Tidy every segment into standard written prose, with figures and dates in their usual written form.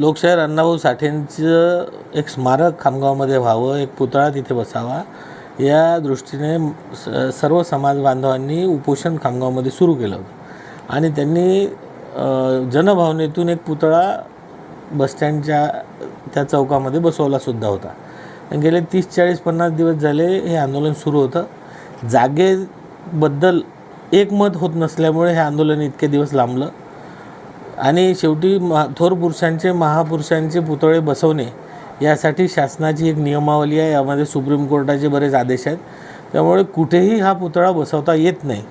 लोकशाहीर अण्णाभाऊ साठेंचं एक स्मारक खामगावमध्ये व्हावं, एक पुतळा तिथे बसावा या दृष्टीने सर्व समाज बांधवांनी उपोषण खामगावमध्ये सुरू केलं होतं आणि त्यांनी जनभावनेतून एक पुतळा बसस्टँडच्या त्या चौकामध्ये बसवलासुद्धा होता। गेले 30-40-50 दिवस झाले हे आंदोलन सुरू होतं। जागेबद्दल एकमत होत नसल्यामुळे हे आंदोलन इतके दिवस लांबलं आणि शेवटी थोर पुरुषांचे महापुरुषांचे पुतळे बसवणे यासाठी शासनाची एक नियमावली आहे। यामध्ये सुप्रीम कोर्टाचे बरेच आदेश आहेत, त्यामुळे कुठेही हा पुतळा बसवता येत नाही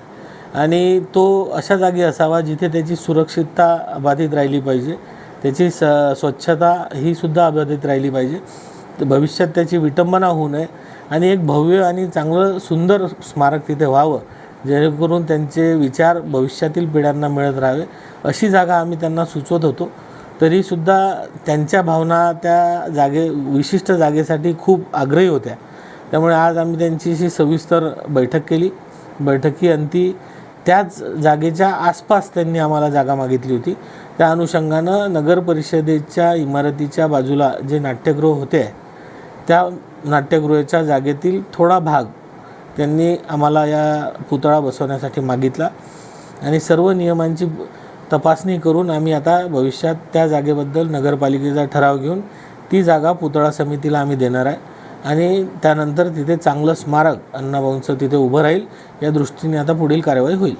आणि तो अशा जागी असावा जिथे त्याची सुरक्षितता अबाधित राहिली पाहिजे, त्याची स्वच्छता ही सुद्धा अबाधित राहिली पाहिजे, तर भविष्यात त्याची विटंबना होऊ नये आणि एक भव्य आणि चांगलं सुंदर स्मारक तिथे व्हावं जेणेकरून त्यांचे विचार भविष्यातील पिढ्यांना मिळत राहावे अशी जागा आम्ही त्यांना सुचवत होतो। तरीसुद्धा त्यांच्या भावना त्या विशिष्ट जागेसाठी खूप आग्रही होत्या, त्यामुळे आज आम्ही त्यांच्याशी सविस्तर बैठक केली। बैठकीअंती त्याच जागेच्या आसपास त्यांनी आम्हाला जागा मागितली होती। त्या अनुषंगानं नगर परिषदेच्या इमारतीच्या बाजूला जे नाट्यगृह होते त्या नाट्यगृहाच्या जागेतील थोडा भाग त्यांनी आम्हाला या पुतळा बसवण्यासाठी मागितला आणि सर्व नियमांची तपासणी करून आम्ही आता भविष्यात त्या जागेबद्दल नगरपालिकेचा ठराव घेऊन ती जागा पुतळा समितीला आम्ही देणार आहे आणि त्यानंतर तिथे चांगलं स्मारक अण्णाभाऊंचं तिथे उभं राहील या दृष्टीने आता पुढील कार्यवाही होईल।